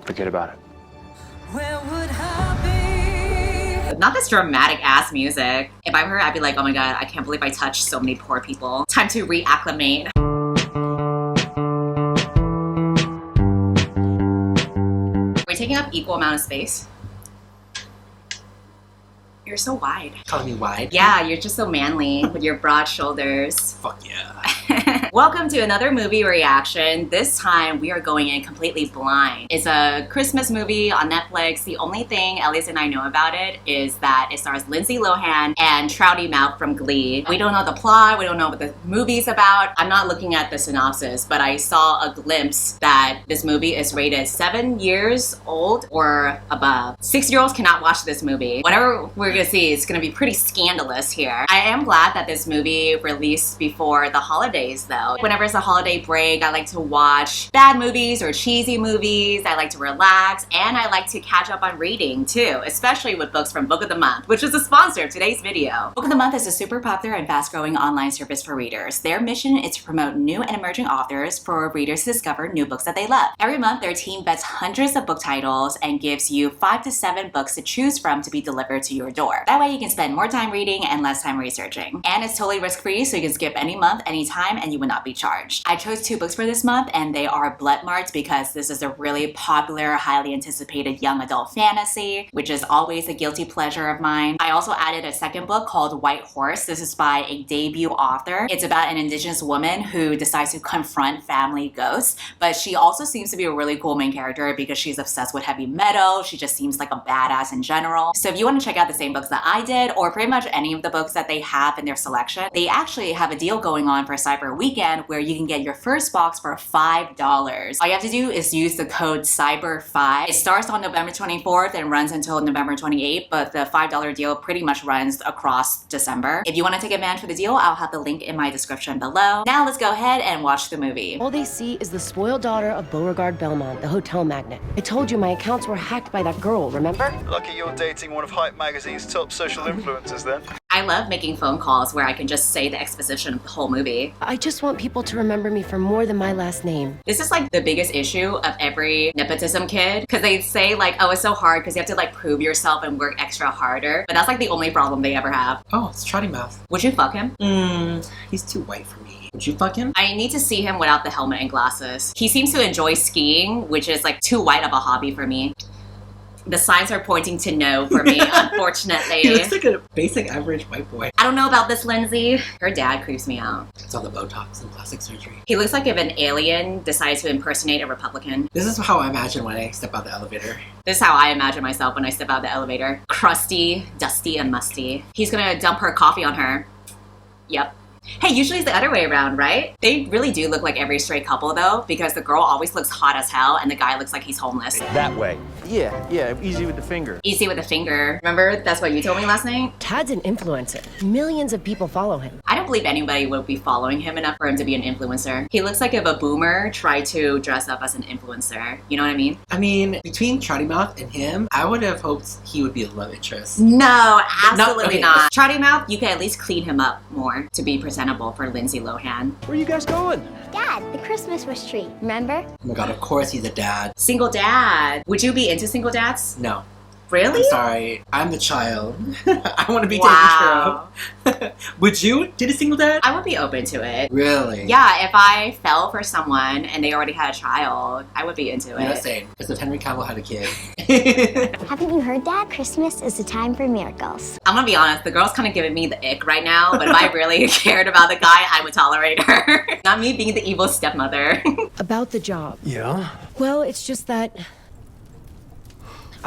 Forget about it. Where would I be? Not this dramatic ass music. If I'm her, I'd be like, oh my god, I can't believe I touched so many poor people. Time to reacclimate. We're taking up equal amount of space. You're so wide. Calling me wide? Yeah, you're just so manly with your broad shoulders. Fuck yeah. Welcome to another movie reaction. This time we are going in completely blind. It's a Christmas movie on Netflix. The only thing Elias and I know about it is that it stars Lindsay Lohan and Trouty Mouth from Glee. We don't know the plot, we don't know what the movie's about. I'm not looking at the synopsis, but I saw a glimpse that this movie is rated 7 years old or above. 6-year-olds cannot watch this movie. Whatever we're gonna see, it's gonna be pretty scandalous here. I am glad that this movie released before the holidays though. Whenever it's a holiday break, I like to watch bad movies or cheesy movies. I like to relax and I like to catch up on reading too, especially with books from Book of the Month, which is the sponsor of today's video. Book of the Month is a super popular and fast-growing online service for readers. Their mission is to promote new and emerging authors for readers to discover new books that they love. Every month, their team vets hundreds of book titles and gives you 5 to 7 books to choose from to be delivered to your door. That way you can spend more time reading and less time researching. And it's totally risk-free, so you can skip any month, anytime, and you will not be charged. I chose 2 books for this month, and they are Blood Marked because this is a really popular, highly anticipated young adult fantasy, which is always a guilty pleasure of mine. I also added a second book called White Horse. This is by a debut author. It's about an indigenous woman who decides to confront family ghosts, but she also seems to be a really cool main character because she's obsessed with heavy metal. She just seems like a badass in general. So if you want to check out the same books that I did, or pretty much any of the books that they have in their selection, they actually have a deal going on for Cyber Weekend where you can get your first box for $5. All you have to do is use the code CYBER5. It starts on November 24th and runs until November 28th, but the $5 deal pretty much runs across December. If you want to take advantage of the deal, I'll have the link in my description below. Now let's go ahead and watch the movie. All they see is the spoiled daughter of Beauregard Belmont, the hotel magnate. I told you my accounts were hacked by that girl, remember? Lucky you're dating one of Hype Magazine's top social influencers then. I love making phone calls where I can just say the exposition of the whole movie. I just want people to remember me for more than my last name. This is like the biggest issue of every nepotism kid, because they say like, oh, it's so hard because you have to like prove yourself and work extra harder, but that's like the only problem they ever have. Oh, it's Trouty Mouth. Would you fuck him? He's too white for me. Would you fuck him? I need to see him without the helmet and glasses. He seems to enjoy skiing, which is like too white of a hobby for me. The signs are pointing to no for me, unfortunately. He looks like a basic average white boy. I don't know about this Lindsay. Her dad creeps me out. It's all the Botox and plastic surgery. He looks like if an alien decided to impersonate a Republican. This is how I imagine when I step out the elevator. This is how I imagine myself when I step out the elevator. Crusty, dusty, and musty. He's gonna dump her coffee on her. Yep. Hey, usually it's the other way around, right? They really do look like every straight couple though, because the girl always looks hot as hell and the guy looks like he's homeless. That way. Yeah, easy with the finger. Easy with a finger. Remember, that's what you told me last night? Tad's an influencer. Millions of people follow him. I don't believe anybody would be following him enough for him to be an influencer. He looks like if a boomer tried to dress up as an influencer. You know what I mean? I mean, between Trouty Mouth and him, I would have hoped he would be a love interest. No, absolutely okay. not. Trouty Mouth, you can at least clean him up more to be presentable for Lindsay Lohan. Where you guys going? Dad, the Christmas wish tree, remember? Oh my god, of course he's a dad. Single dad. Would you be into single dads? No. Really? I'm sorry. I'm the child. I want to be Wow. taken care of. Would you date a single dad? I would be open to it. Really? Yeah, if I fell for someone and they already had a child, I would be into You're not it. saying. Because if Henry Cavill had a kid. Haven't you heard, Dad? Christmas is the time for miracles. I'm gonna be honest, the girl's kind of giving me the ick right now, but if I really cared about the guy, I would tolerate her. Not me being the evil stepmother. About the job. Yeah? Well, it's just that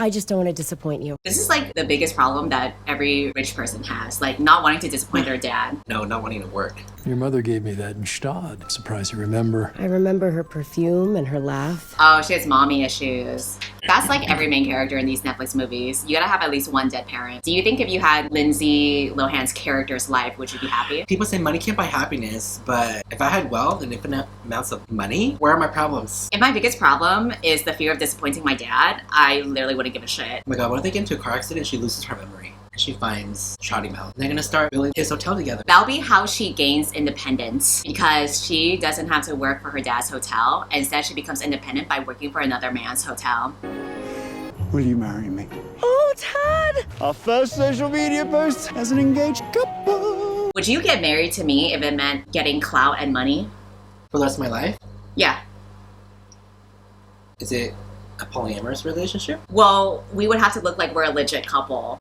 I just don't want to disappoint you. This is like the biggest problem that every rich person has, like not wanting to disappoint their dad. No, not wanting to work. Your mother gave me that in Stad. Surprised you remember. I remember her perfume and her laugh. Oh, she has mommy issues. That's like every main character in these Netflix movies. You gotta have at least one dead parent. Do you think if you had Lindsay Lohan's character's life, would you be happy? People say money can't buy happiness, but if I had wealth and infinite amounts of money, where are my problems? If my biggest problem is the fear of disappointing my dad, I literally wouldn't give a shit. Oh my god, what if they get into a car accident and she loses her memory? she finds Shoddy Mouth. They're gonna start building his hotel together. That'll be how she gains independence because she doesn't have to work for her dad's hotel. Instead, she becomes independent by working for another man's hotel. Will you marry me? Oh, Todd! Our first social media post as an engaged couple. Would you get married to me if it meant getting clout and money? For the rest of my life? Yeah. Is it a polyamorous relationship? Well, we would have to look like we're a legit couple.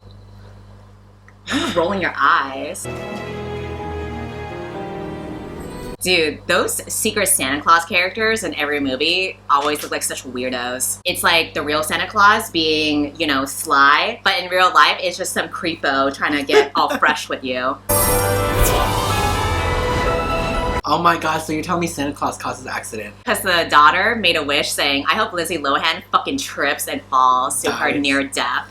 Why are you rolling your eyes? Dude, those secret Santa Claus characters in every movie always look like such weirdos. It's like the real Santa Claus being, you know, sly, but in real life, it's just some creepo trying to get all fresh with you. Oh my god, so you're telling me Santa Claus causes accident? Because the daughter made a wish saying, I hope Lindsay Lohan fucking trips and falls to her near death.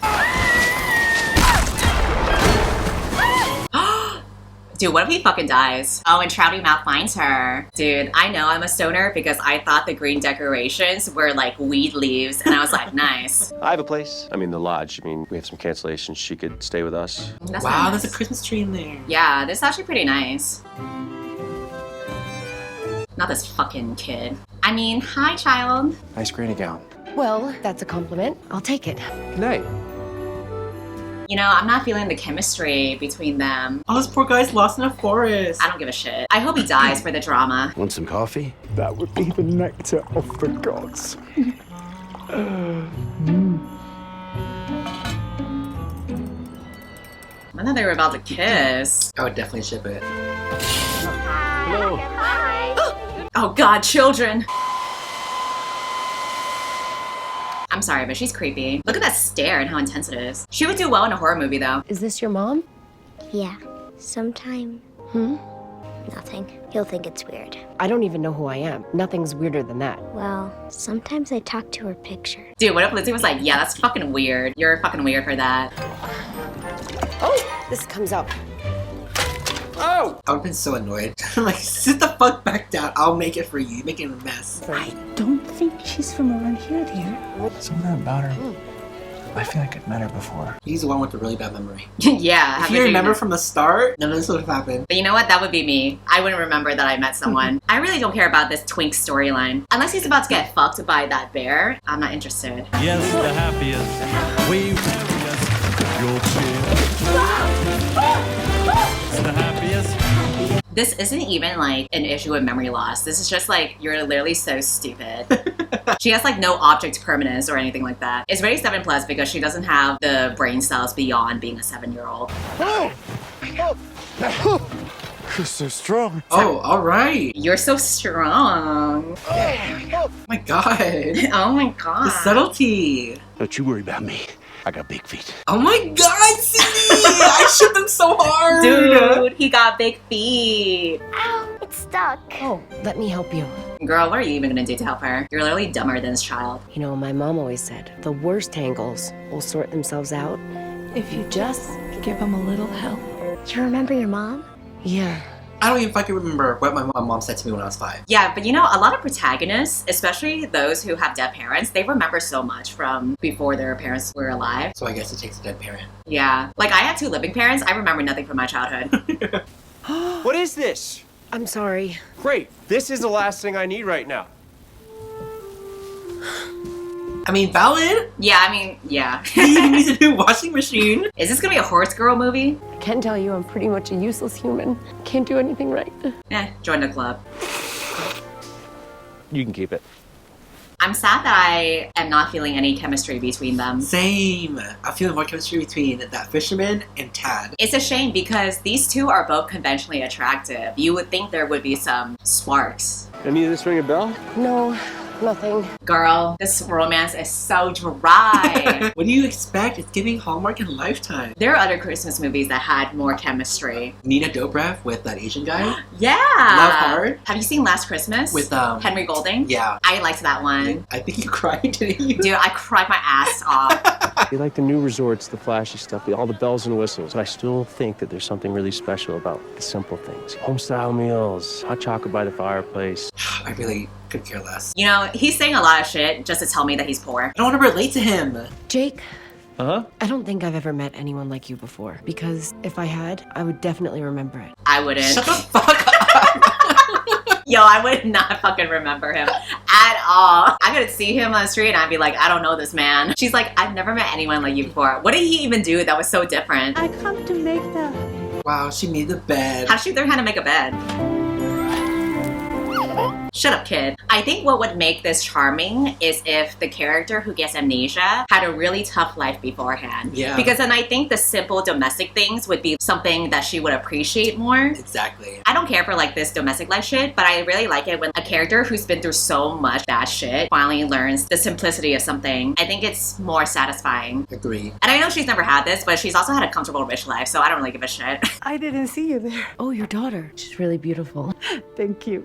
Dude, what if he fucking dies? Oh, and Trouty Mouth finds her. Dude, I know I'm a stoner because I thought the green decorations were like weed leaves, and I was like, nice. I have a place. I mean, the lodge. I mean, we have some cancellations. She could stay with us. That's Wow, nice. there's a Christmas tree in there. Yeah, this is actually pretty nice. Not this fucking kid. I mean, hi, child. Nice granny gown. Well, that's a compliment. I'll take it. Good night. You know, I'm not feeling the chemistry between them. Oh, this poor guy's lost in a forest. I don't give a shit. I hope he dies for the drama. Want some coffee? That would be the nectar of the gods. I thought they were about to kiss. I would definitely ship it. Hello. Oh god, children! I'm sorry, but she's creepy. Look at that stare and how intense it is. She would do well in a horror movie, though. Is this your mom? Yeah, sometime. Nothing. He'll think it's weird. I don't even know who I am. Nothing's weirder than that. Well, sometimes I talk to her picture. Dude, what if Lindsay was like, yeah, that's fucking weird. You're fucking weird for that. Oh, this comes up. Oh! I would've been so annoyed. I'm like, sit the fuck back down. I'll make it for you. You're making a mess. I don't think she's from around here, dear. Something about her. I feel like I've met her before. He's the one with the really bad memory. Yeah. If you remember from the start, none of this would have happened. But you know what? That would be me. I wouldn't remember that I met someone. I really don't care about this twink storyline. Unless he's about to get fucked by that bear, I'm not interested. Yes, the happiest. We your It's the happiest. This isn't even like an issue of memory loss. This is just like, you're literally so stupid. She has like no object permanence or anything like that. It's very 7+ because she doesn't have the brain cells beyond being a 7-year-old. You're so strong. Oh, alright. You're so strong. Oh my god. Oh my god. The subtlety. Don't you worry about me. I got big feet. Oh my god, Cindy! I shit them so hard! Dude, he got big feet. Ow, it's stuck. Oh, let me help you. Girl, what are you even gonna do to help her? You're literally dumber than this child. You know, my mom always said, the worst tangles will sort themselves out. If you just give him a little help. You remember your mom? Yeah. I don't even fucking remember what my mom said to me when I was 5. Yeah, but you know, a lot of protagonists, especially those who have dead parents, they remember so much from before their parents were alive. So I guess it takes a dead parent. Yeah. Like, I had 2 living parents. I remember nothing from my childhood. What is this? I'm sorry. Great. This is the last thing I need right now. I mean, valid. Yeah, I mean, yeah. He needs a new washing machine. Is this gonna be a horse girl movie? I can tell you I'm pretty much a useless human. Can't do anything right. Join the club. You can keep it. I'm sad that I am not feeling any chemistry between them. Same. I'm feeling more chemistry between that fisherman and Tad. It's a shame because these two are both conventionally attractive. You would think there would be some sparks. Any of this ring a bell? No, nothing. Girl, this romance is so dry. What do you expect? It's giving Hallmark and Lifetime. There are other Christmas movies that had more chemistry. Nina Dobrev with that Asian guy. Yeah. Love Hard. Have you seen Last Christmas? With Henry Golding? Yeah. I liked that one. I think you cried, didn't you? Dude, I cried my ass off. You like the new resorts, the flashy stuff, all the bells and whistles. But I still think that there's something really special about the simple things. Home-style meals, hot chocolate by the fireplace. I really could care less. You know, he's saying a lot of shit just to tell me that he's poor. I don't want to relate to him. Jake, Uh-huh. I don't think I've ever met anyone like you before, because if I had, I would definitely remember it. I wouldn't. Shut the fuck up. Yo, I would not fucking remember him at all. I could see him on the street and I'd be like, I don't know this man. She's like, I've never met anyone like you before. What did he even do that was so different? I come to make the... Wow, she made the bed. How'd she learn how to make a bed? Shut up, kid. I think what would make this charming is if the character who gets amnesia had a really tough life beforehand. Yeah. Because then I think the simple domestic things would be something that she would appreciate more. Exactly. I don't care for like this domestic life shit, but I really like it when a character who's been through so much bad shit finally learns the simplicity of something. I think it's more satisfying. Agree. And I know she's never had this, but she's also had a comfortable rich life, so I don't really give a shit. I didn't see you there. Oh, your daughter. She's really beautiful. Thank you.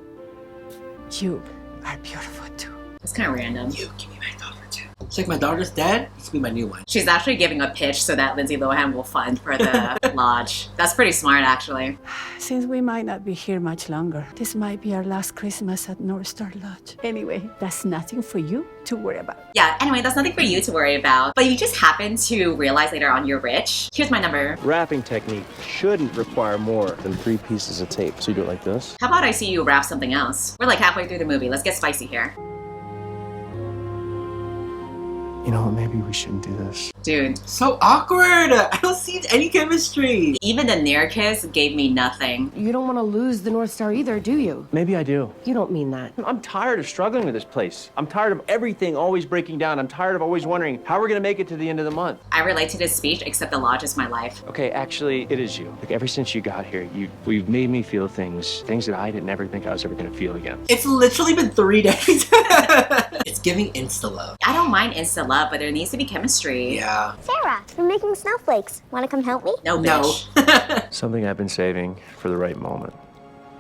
You are beautiful too. It's kind of random. You give me my daughter too. It's like my daughter's dead. This will be my new one. She's actually giving a pitch so that Lindsay Lohan will fund for the lodge. That's pretty smart, actually. Since we might not be here much longer, this might be our last Christmas at North Star Lodge. Anyway, that's nothing for you to worry about. Yeah, anyway, that's nothing for you to worry about. But you just happen to realize later on you're rich. Here's my number. Wrapping technique shouldn't require more than 3 pieces of tape. So you do it like this. How about I see you wrap something else? We're like halfway through the movie. Let's get spicy here. You know what? Maybe we shouldn't do this. Dude, So awkward. I don't see any chemistry. even the near kiss gave me nothing. You don't want to lose the North Star either, do you? Maybe I do. You don't mean that. I'm tired of struggling with this place. I'm tired of everything always breaking down. I'm tired of always wondering how we're gonna make it to the end of the month. I relate to this speech, except the lodge is my life. Okay, actually, it is you. Like ever since you got here, we've made me feel things that I didn't ever think I was ever gonna feel again. It's literally been 3 days. It's giving insta love. I don't mind instant love, but there needs to be chemistry. Yeah. Sarah, we're making snowflakes. Want to come help me? No, No. bitch. Something I've been saving for the right moment.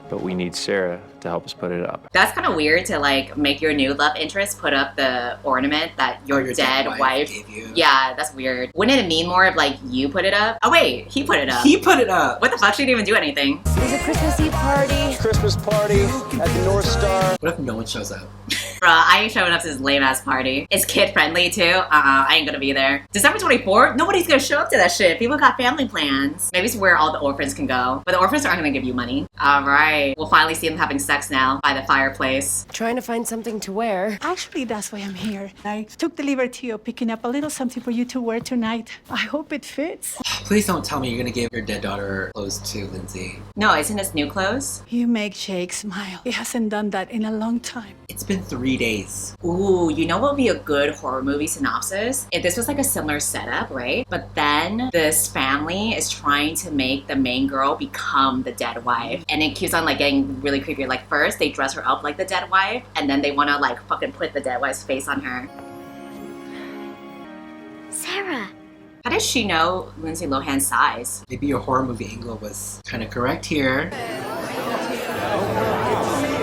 But we need Sarah to help us put it up. That's kind of weird to like make your new love interest put up the ornament that your, Your dead wife gave you. Yeah, that's weird. Wouldn't it mean more if like you put it up? Oh wait, he put it up. He put it up. What the fuck? She didn't even do anything. There's a Christmas Eve party. Christmas party at the North Star. What if no one shows up? Bruh, I ain't showing up to this lame ass party. It's kid friendly too. I ain't gonna be there. December 24th? Nobody's gonna show up to that shit. People got family plans. Maybe it's where all the orphans can go. But the orphans aren't gonna give you money. Alright. We'll finally see them having sex now by the fireplace. Trying to find something to wear. Actually, that's why I'm here. I took the liberty of picking up a little something for you to wear tonight. I hope it fits. Please don't tell me you're gonna give your dead daughter clothes to Lindsay. No, isn't this new clothes? You make Jake smile. He hasn't done that in a long time. It's been 3 days. Ooh, you know what would be a good horror movie synopsis? If this was like a similar setup, right? But then this family is trying to make the main girl become the dead wife. And it keeps on like getting really creepy. Like first they dress her up like the dead wife, and then they wanna like fucking put the dead wife's face on her. Sarah. How does she know Lindsay Lohan's size? Maybe your horror movie angle was kind of correct here.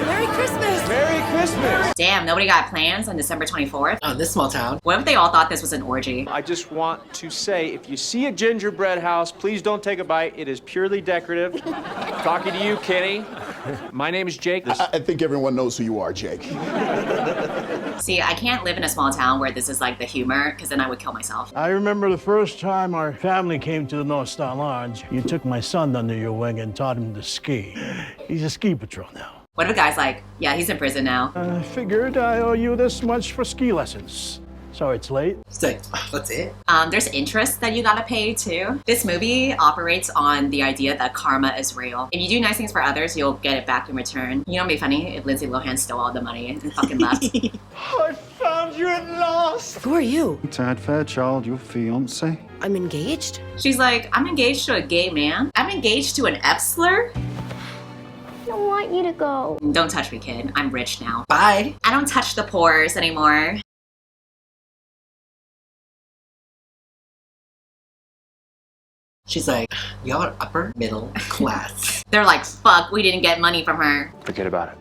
Merry Christmas! Merry Christmas! Damn, nobody got plans on December 24th? Oh, in this small town. What if they all thought this was an orgy? I just want to say, if you see a gingerbread house, please don't take a bite. It is purely decorative. Talking to you, Kenny. My name is Jake. I think everyone knows who you are, Jake. See, I can't live in a small town where this is like the humor, because then I would kill myself. I remember the first time our family came to the North Star Lodge. You took my son under your wing and taught him to ski. He's a ski patrol now. What if a guy's like, yeah, he's in prison now? I figured I owe you this much for ski lessons. Sorry it's late. It's like, that's it? There's interest that you gotta pay too. This movie operates on the idea that karma is real. If you do nice things for others, you'll get it back in return. You know what'd be funny? If Lindsay Lohan stole all the money and fucking left. I found you at last! Who are you? Tad Fairchild, your fiance. I'm engaged? She's like, I'm engaged to a gay man. I'm engaged to an F slur? I don't want you to go. Don't touch me, kid. I'm rich now. Bye. I don't touch the pores anymore. She's like, y'all are upper middle class. They're like, fuck, we didn't get money from her. Forget about it.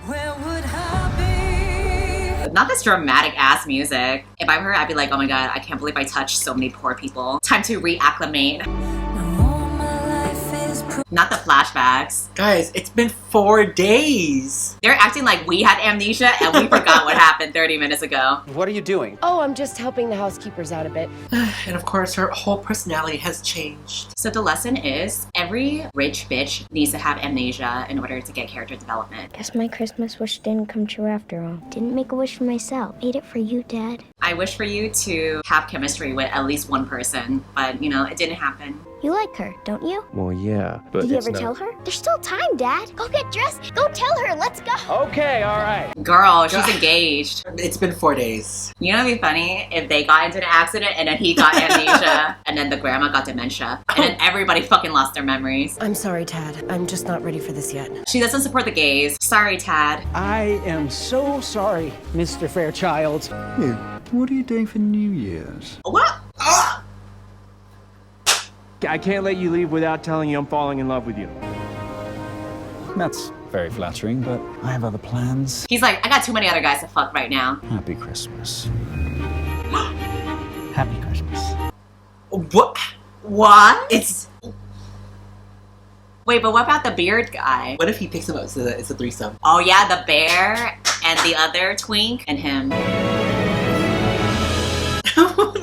Where would I Not this dramatic ass music. If I'm her, I'd be like, oh my god, I can't believe I touched so many poor people. Time to reacclimate. be? Now all my life is Not the flashbacks. Guys, it's been 4 days. They're acting like we had amnesia and we forgot what happened 30 minutes ago. What are you doing? Oh, I'm just helping the housekeepers out a bit. And of course, her whole personality has changed. So the lesson is every rich bitch needs to have amnesia in order to get character development. Guess my Christmas wish didn't come true after all. Didn't make a wish for myself. Made it for you, Dad. I wish for you to have chemistry with at least one person, but you know, it didn't happen. You like her, don't you? Well, yeah, but Did you it's ever not- tell her? There's still time, Dad. Go get dressed. Go tell her. Let's go. Okay, all right. Girl, she's engaged. It's been 4 days. You know what'd be funny? If they got into an accident and then he got amnesia and then the grandma got dementia and then everybody fucking lost their memories. I'm sorry, Tad. I'm just not ready for this yet. She doesn't support the gays. Sorry, Tad. I am so sorry, Mr. Fairchild. Hey, what are you doing for New Year's? What? I can't let you leave without telling you I'm falling in love with you. That's very flattering, but I have other plans. He's like, I got too many other guys to fuck right now. Happy Christmas. Happy Christmas. What? What? Wait, but what about the beard guy? What if he picks him up so that it's a threesome? Oh yeah, the bear and the other twink and him.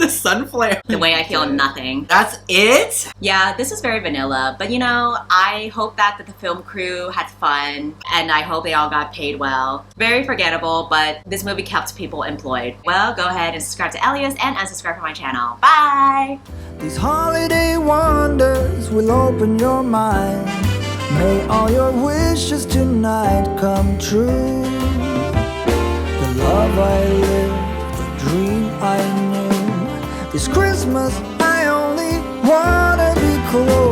The sun flare. The way I feel nothing. That's it? Yeah, this is very vanilla, but you know, I hope that the film crew had fun and I hope they all got paid well. Very forgettable, but this movie kept people employed. Well, go ahead and subscribe to Elias and unsubscribe from my channel. Bye! These holiday wonders will open your mind. May all your wishes tonight come true. The love I lived, the dream I knew. This Christmas I only wanna be close.